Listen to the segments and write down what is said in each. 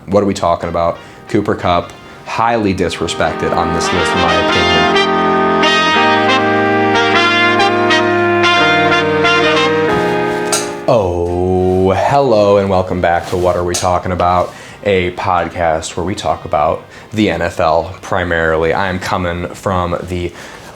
What are we talking about? Cooper Kupp, highly disrespected on this list, in my opinion. Oh, hello and welcome back to What Are We Talking About, a podcast where we talk about the NFL primarily. I'm coming from the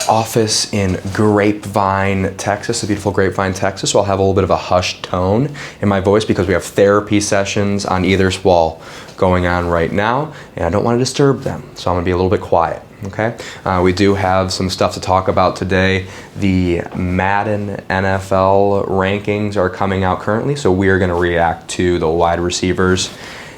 office in Grapevine, Texas, a beautiful Grapevine, Texas, so I'll have a little bit of a hushed tone in my voice because we have therapy sessions on either wall going on right now, and I don't want to disturb them, so I'm going to be a little bit quiet. Okay, we do have some stuff to talk about today. The Madden NFL rankings are coming out currently, so we are going to react to the wide receivers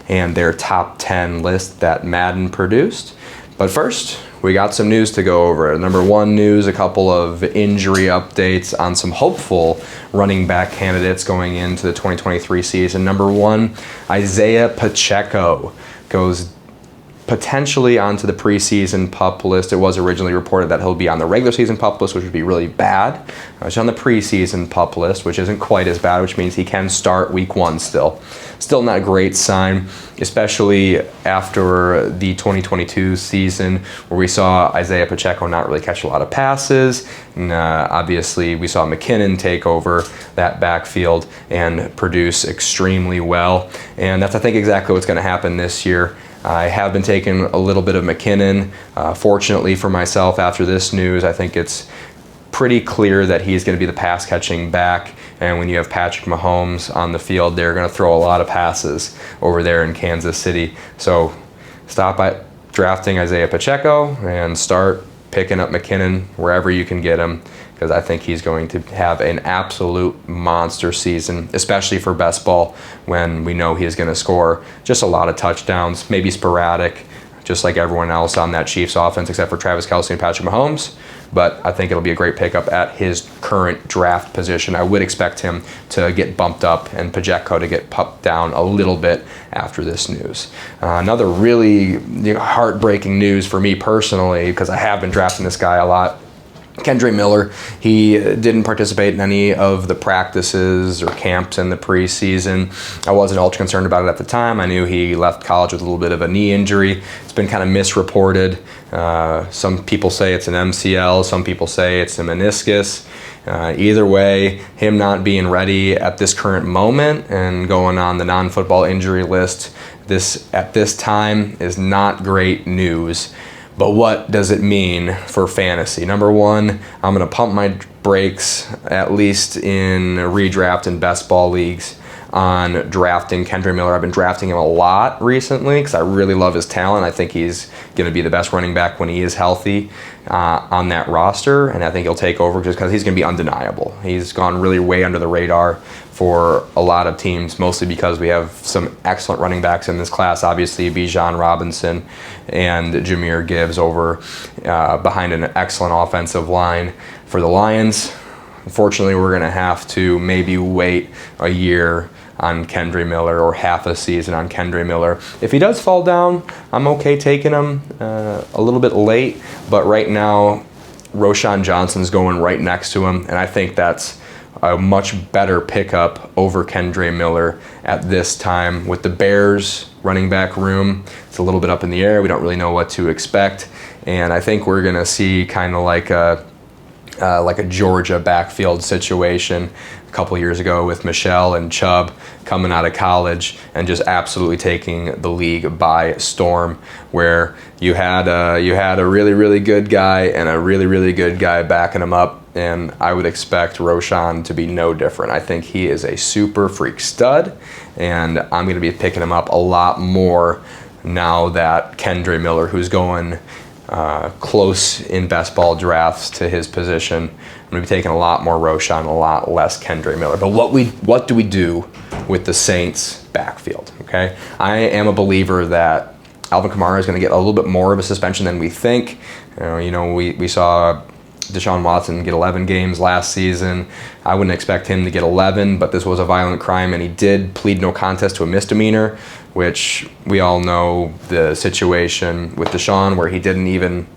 and their top 10 list that Madden produced. But first, we got some news to go over. Number one news, a couple of injury updates on some hopeful running back candidates going into the 2023 season. Number one, Isiah Pacheco goes potentially onto the preseason PUP list. It was originally reported that he'll be on the regular season PUP list, which would be really bad. He's on the preseason PUP list, which isn't quite as bad, which means he can start week one still. Still not a great sign, especially after the 2022 season where we saw Isiah Pacheco not really catch a lot of passes. And, obviously, we saw McKinnon take over that backfield and produce extremely well. And that's, I think, exactly what's going to happen this year. I have been taking a little bit of McKinnon. Fortunately for myself, after this news, I think it's pretty clear that he's going to be the pass-catching back. And when you have Patrick Mahomes on the field, they're going to throw a lot of passes over there in Kansas City. So stop at drafting Isiah Pacheco and start picking up McKinnon wherever you can get him, because I think he's going to have an absolute monster season, especially for best ball, when we know he's going to score just a lot of touchdowns, maybe sporadic, just like everyone else on that Chiefs offense, except for Travis Kelce and Patrick Mahomes. But I think it'll be a great pickup at his current draft position. I would expect him to get bumped up and Pacheco to get pumped down a little bit after this news. Another really heartbreaking news for me personally, because I have been drafting this guy a lot. Kendre Miller, he didn't participate in any of the practices or camps in the preseason. I wasn't ultra concerned about it at the time. I knew he left college with a little bit of a knee injury. It's been kind of misreported. Some people say it's an MCL, some people say it's a meniscus. Either way, him not being ready at this current moment and going on the non-football injury list at this time is not great news. But what does it mean for fantasy? Number one, I'm going to pump my brakes, at least in redraft and best ball leagues, on drafting Kendre Miller. I've been drafting him a lot recently because I really love his talent. I think he's going to be the best running back when he is healthy on that roster, and I think he'll take over just because he's going to be undeniable. He's gone really way under the radar for a lot of teams, mostly because we have some excellent running backs in this class. Obviously, Bijan Robinson and Jahmyr Gibbs over behind an excellent offensive line for the Lions. Unfortunately, we're going to have to maybe wait a year on Kendre Miller or half a season on Kendre Miller. If he does fall down, I'm okay taking him a little bit late, but right now, Roschon Johnson's going right next to him, and I think that's a much better pickup over Kendre Miller at this time. With the Bears running back room, it's a little bit up in the air. We don't really know what to expect, and I think we're going to see kind of like a Georgia backfield situation a couple years ago with Michelle and Chubb coming out of college and just absolutely taking the league by storm, where you had a really, really good guy and a really, really good guy backing him up. And I would expect Roschon to be no different. I think he is a super freak stud, and I'm going to be picking him up a lot more now that Kendre Miller, who's going close in best ball drafts to his position, I'm going to be taking a lot more Roschon, a lot less Kendre Miller. But what do we do with the Saints backfield? Okay, I am a believer that Alvin Kamara is going to get a little bit more of a suspension than we think. We saw Deshaun Watson get 11 games last season. I wouldn't expect him to get 11, but this was a violent crime, and he did plead no contest to a misdemeanor, which we all know the situation with Deshaun where he didn't even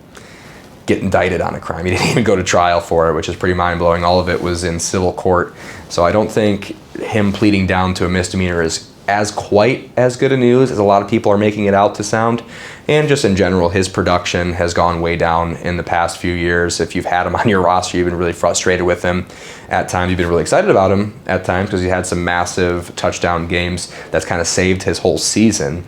get indicted on a crime. He didn't even go to trial for it, which is pretty mind-blowing. All of it was in civil court. So I don't think him pleading down to a misdemeanor is as quite as good a news as a lot of people are making it out to sound. And just in general, his production has gone way down in the past few years. If you've had him on your roster, you've been really frustrated with him. At times, you've been really excited about him at times because he had some massive touchdown games that's kind of saved his whole season.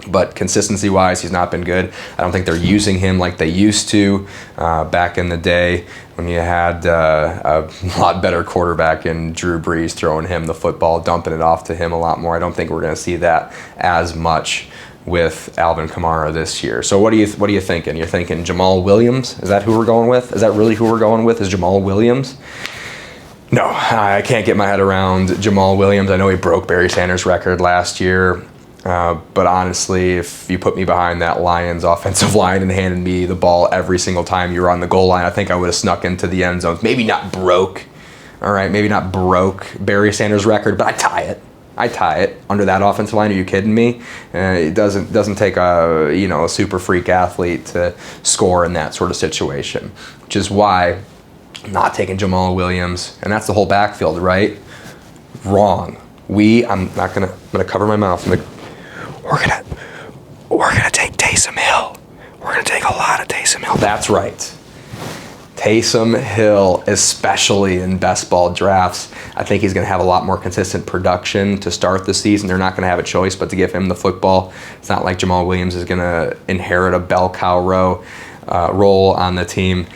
But consistency-wise, he's not been good. I don't think they're using him like they used to back in the day when you had a lot better quarterback in Drew Brees throwing him the football, dumping it off to him a lot more. I don't think we're going to see that as much with Alvin Kamara this year. So what are you thinking? You're thinking Jamal Williams? Is that who we're going with? Is that really who we're going with? Is Jamal Williams? No, I can't get my head around Jamal Williams. I know he broke Barry Sanders' record last year. But honestly, if you put me behind that Lions offensive line and handed me the ball every single time you were on the goal line, I think I would have snuck into the end zone. Maybe not broke, all right, maybe not broke Barry Sanders' record, but I tie it under that offensive line. Are you kidding me? It doesn't take a super freak athlete to score in that sort of situation, which is why I'm not taking Jamal Williams, and that's the whole backfield, right? Wrong. I'm gonna cover my mouth. We're gonna take Taysom Hill. We're gonna take a lot of Taysom Hill. That's right. Taysom Hill, especially in best ball drafts, I think he's going to have a lot more consistent production to start the season. They're not going to have a choice but to give him the football. It's not like Jamal Williams is going to inherit a bell cow role on the team.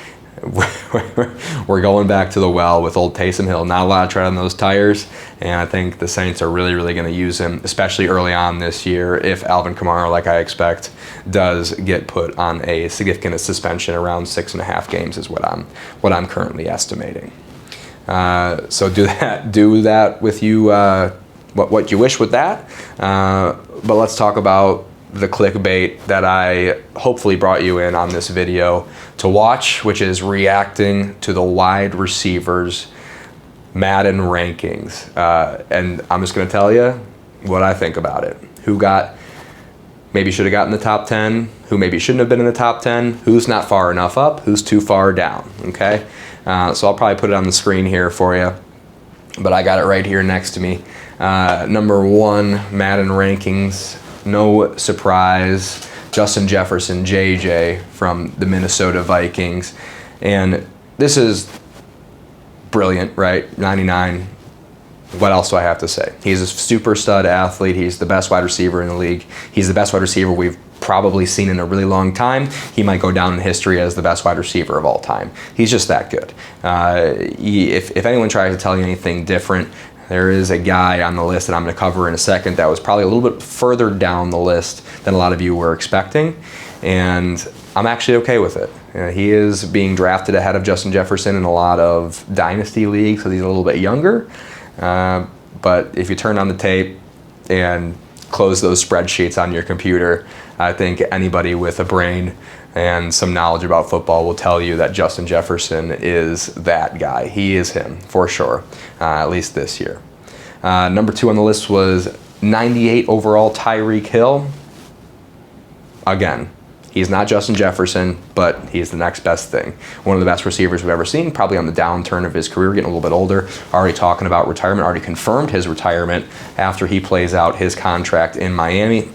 We're going back to the well with old Taysom Hill. Not a lot of tread on those tires, and I think the Saints are really, really going to use him, especially early on this year, if Alvin Kamara, like I expect, does get put on a significant suspension. Around 6.5 games is what I'm currently estimating. So do that with you, what you wish with that. But let's talk about the clickbait that I hopefully brought you in on this video to watch, which is reacting to the wide receivers Madden rankings. And I'm just going to tell you what I think about it. Who maybe should have gotten the top 10, who maybe shouldn't have been in the top 10, who's not far enough up, who's too far down, okay? So I'll probably put it on the screen here for you, but I got it right here next to me. Number 1, Madden rankings. No surprise, Justin Jefferson, JJ from the Minnesota Vikings. And this is brilliant, right? 99. What else do I have to say? He's a super stud athlete. He's the best wide receiver in the league. He's the best wide receiver we've probably seen in a really long time. He might go down in history as the best wide receiver of all time. He's just that good. If anyone tries to tell you anything different, there is a guy on the list that I'm going to cover in a second that was probably a little bit further down the list than a lot of you were expecting, and I'm actually okay with it. He is being drafted ahead of Justin Jefferson in a lot of dynasty leagues, so he's a little bit younger. But if you turn on the tape and close those spreadsheets on your computer, I think anybody with a brain and some knowledge about football will tell you that Justin Jefferson is that guy. He is him, for sure, at least this year. Number 2 on the list was 98 overall, Tyreek Hill. Again, he's not Justin Jefferson, but he's the next best thing. One of the best receivers we've ever seen, probably on the downturn of his career, getting a little bit older, already talking about retirement, already confirmed his retirement after he plays out his contract in Miami.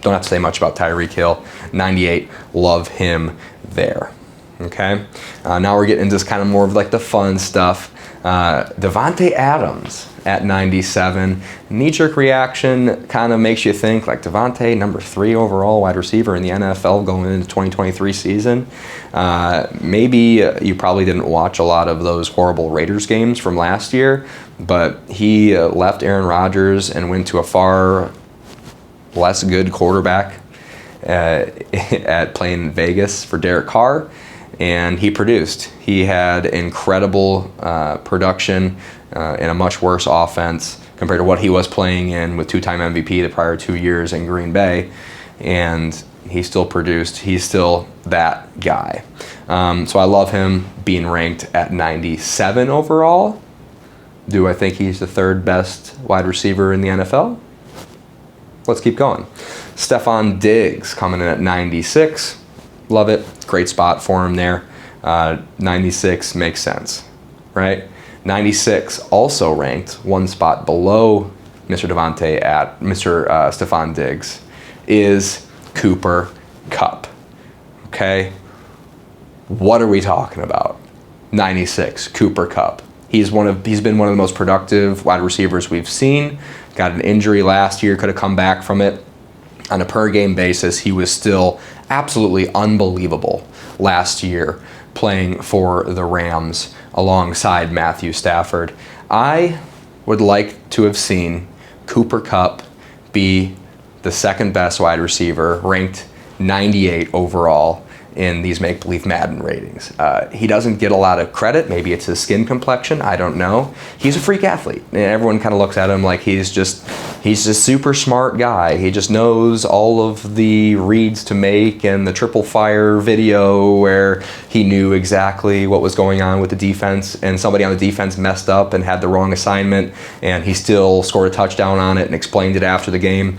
Don't have to say much about Tyreek Hill. 98, love him there. Okay, now we're getting into kind of more of like the fun stuff. Davante Adams at 97. Knee-jerk reaction kind of makes you think like Davante, number 3 overall wide receiver in the NFL going into 2023 season. Maybe you probably didn't watch a lot of those horrible Raiders games from last year, but he left Aaron Rodgers and went to a far less good quarterback at playing Vegas for Derek Carr, and he produced. He had incredible production in a much worse offense compared to what he was playing in with 2-time MVP the prior 2 years in Green Bay, and he still produced. He's still that guy. So I love him being ranked at 97 overall. Do I think he's the 3rd best wide receiver in the NFL? Let's keep going. Stephon Diggs coming in at 96. Love it. Great spot for him there. 96 makes sense, right? 96 also ranked one spot below Mr. Stephon Diggs, is Cooper Kupp. Okay? What are we talking about? 96, Cooper Kupp. He's been one of the most productive wide receivers we've seen. Got an injury last year, could have come back from it. On a per game basis, he was still absolutely unbelievable last year playing for the Rams alongside Matthew Stafford. I would like to have seen Cooper Kupp be the second best wide receiver, ranked 98 overall in these make-believe Madden ratings. He doesn't get a lot of credit. Maybe it's his skin complexion. I don't know. He's a freak athlete. And everyone kind of looks at him like he's a super smart guy. He just knows all of the reads to make, and the triple fire video where he knew exactly what was going on with the defense, and somebody on the defense messed up and had the wrong assignment, and he still scored a touchdown on it and explained it after the game.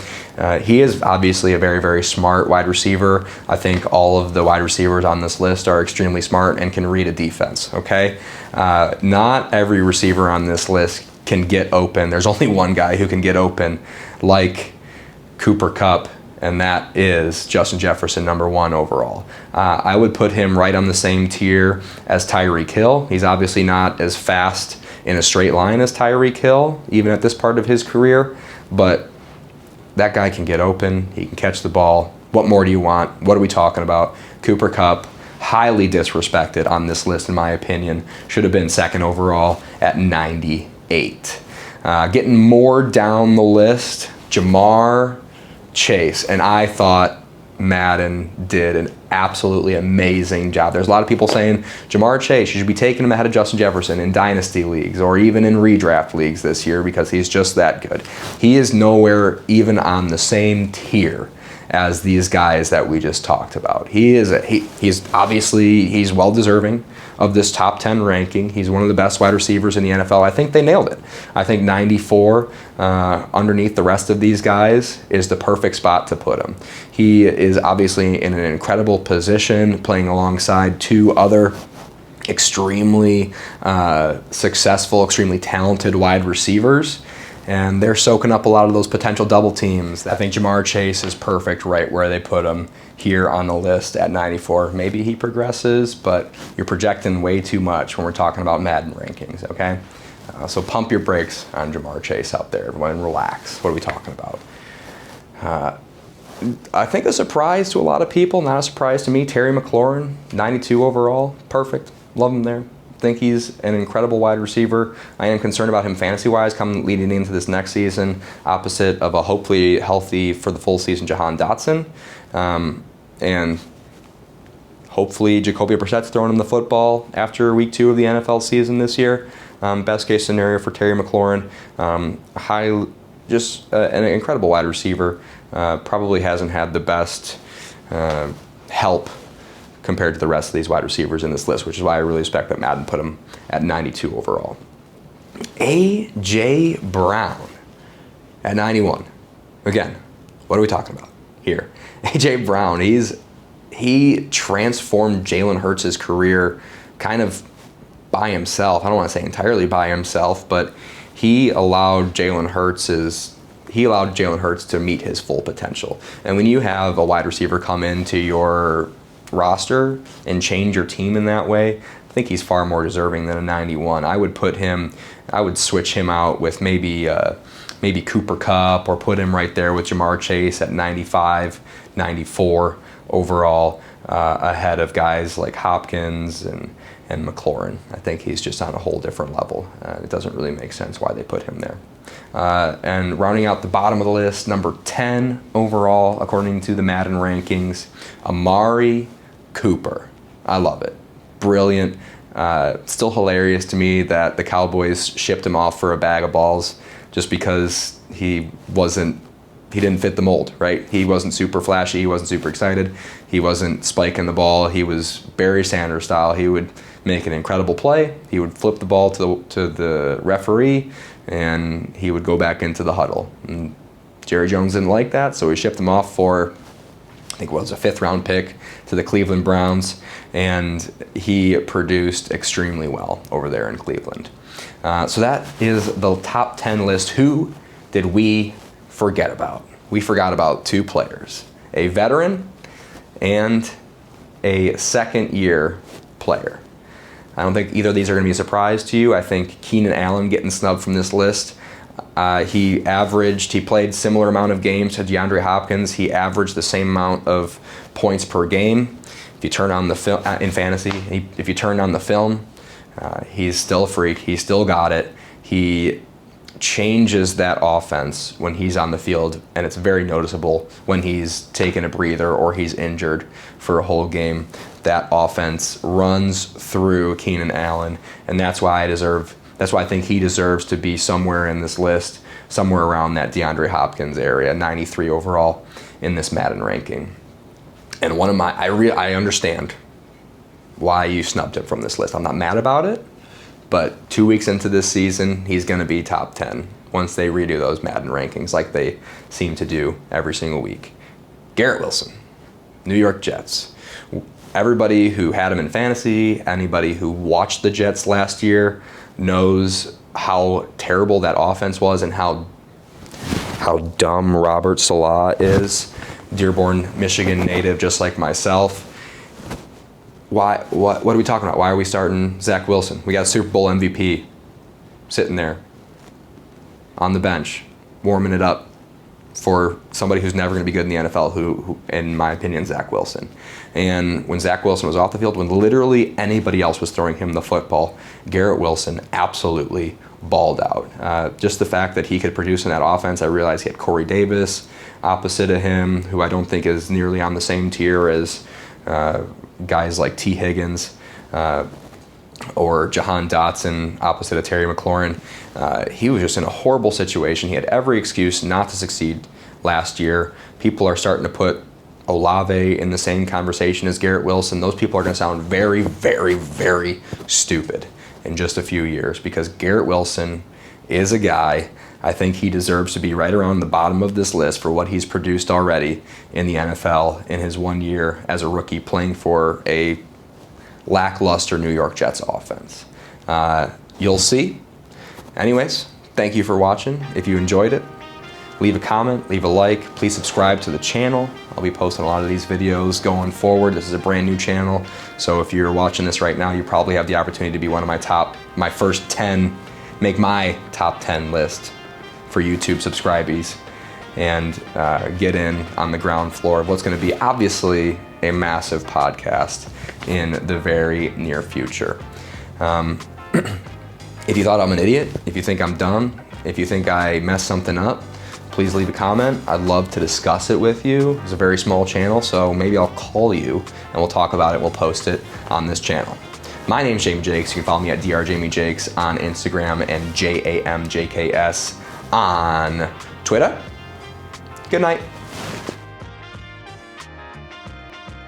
He is obviously a very, very smart wide receiver. I think all of the wide receivers on this list are extremely smart and can read a defense, okay? Not every receiver on this list can get open. There's only one guy who can get open like Cooper Kupp, and that is Justin Jefferson, number 1 overall. I would put him right on the same tier as Tyreek Hill. He's obviously not as fast in a straight line as Tyreek Hill, even at this part of his career, but that guy can get open. He can catch the ball. What more do you want? What are we talking about? Cooper Kupp, highly disrespected on this list, in my opinion. Should have been second overall at 98. Getting more down the list, Jamar Chase. And I thought Madden did an absolutely amazing job. There's a lot of people saying, Jamar Chase, you should be taking him ahead of Justin Jefferson in dynasty leagues or even in redraft leagues this year because he's just that good. He is nowhere even on the same tier as these guys that we just talked about. He's well deserving of this top 10 ranking. He's one of the best wide receivers in the NFL. I think they nailed it. I think 94 underneath the rest of these guys is the perfect spot to put him. He is obviously in an incredible position, playing alongside 2 other extremely successful, extremely talented wide receivers. And they're soaking up a lot of those potential double teams. I think Jamar Chase is perfect right where they put him here on the list at 94. Maybe he progresses, but you're projecting way too much when we're talking about Madden rankings, okay? So pump your brakes on Jamar Chase out there, everyone, and relax. What are we talking about? I think a surprise to a lot of people, not a surprise to me, Terry McLaurin, 92 overall, perfect. Love him there. Think he's an incredible wide receiver. I am concerned about him fantasy-wise coming leading into this next season, opposite of a hopefully healthy for the full season Jahan Dotson. And hopefully Jacoby Brissett's throwing him the football after week 2 of the NFL season this year. Best case scenario for Terry McLaurin. An incredible wide receiver. Probably hasn't had the best help compared to the rest of these wide receivers in this list, which is why I really expect that Madden put him at 92 overall. A.J. Brown at 91. Again, what are we talking about here? A.J. Brown, he transformed Jalen Hurts' career kind of by himself. I don't want to say entirely by himself, but he allowed Jalen Hurts to meet his full potential. And when you have a wide receiver come into your roster and change your team in that way, I think he's far more deserving than a 91. I would switch him out with maybe Cooper Kupp, or put him right there with Jamar Chase at 95, 94 overall, ahead of guys like Hopkins and McLaurin. I think he's just on a whole different level. It doesn't really make sense why they put him there. And rounding out the bottom of the list, number 10 overall, according to the Madden rankings, Amari Cooper. I love it. Brilliant. Still hilarious to me that the Cowboys shipped him off for a bag of balls just because he didn't fit the mold, right? He wasn't super flashy. He wasn't super excited. He wasn't spiking the ball. He was Barry Sanders style. He would make an incredible play. He would flip the ball to the referee, and he would go back into the huddle. And Jerry Jones didn't like that, so he shipped him off for, I think it was a 5th-round pick to the Cleveland Browns, and he produced extremely well over there in Cleveland. So that is the top 10 list. Who did we forget about? We forgot about two players, a veteran and a second-year player. I don't think either of these are going to be a surprise to you. I think Keenan Allen getting snubbed from this list. He played similar amount of games to DeAndre Hopkins. He averaged the same amount of points per game. If you turn on the film in fantasy, if you turn on the film, he's still a freak. He still got it. He changes that offense when he's on the field, and it's very noticeable when he's taking a breather or he's injured for a whole game. That offense runs through Keenan Allen, and that's why I think he deserves to be somewhere in this list, somewhere around that DeAndre Hopkins area, 93 overall in this Madden ranking. And I understand why you snubbed him from this list. I'm not mad about it, but 2 weeks into this season, he's going to be top 10 once they redo those Madden rankings like they seem to do every single week. Garrett Wilson, New York Jets. Everybody who had him in fantasy, anybody who watched the Jets last year knows how terrible that offense was and how dumb Robert Saleh is. Dearborn, Michigan native, just like myself. What are we talking about? Why are we starting Zach Wilson? We got a Super Bowl MVP sitting there on the bench, warming it up for somebody who's never going to be good in the NFL, who in my opinion, Zach Wilson. And when Zach Wilson was off the field, when literally anybody else was throwing him the football, Garrett Wilson absolutely balled out. Just the fact that he could produce in that offense, I realized he had Corey Davis opposite of him, who I don't think is nearly on the same tier as guys like T. Higgins or Jahan Dotson opposite of Terry McLaurin. He was just in a horrible situation. He had every excuse not to succeed last year. People are starting to put Olave in the same conversation as Garrett Wilson. Those people are going to sound very, very, very stupid in just a few years, because Garrett Wilson is a guy, I think he deserves to be right around the bottom of this list for what he's produced already in the NFL in his 1 year as a rookie playing for a lackluster New York Jets offense. You'll see. Anyways, thank you for watching. If you enjoyed it, leave a comment, leave a like. Please subscribe to the channel. I'll be posting a lot of these videos going forward. This is a brand new channel, so if you're watching this right now, you probably have the opportunity to be one of my first 10, make my top 10 list for YouTube subscribees, and get in on the ground floor of what's going to be obviously a massive podcast in the very near future. If you thought I'm an idiot, if you think I'm dumb, if you think I messed something up, please leave a comment. I'd love to discuss it with you. It's a very small channel, so maybe I'll call you and we'll talk about it. We'll post it on this channel. My name's Jamie Jakes. You can follow me at drjamiejakes on Instagram and JAMJKS on Twitter. Good night.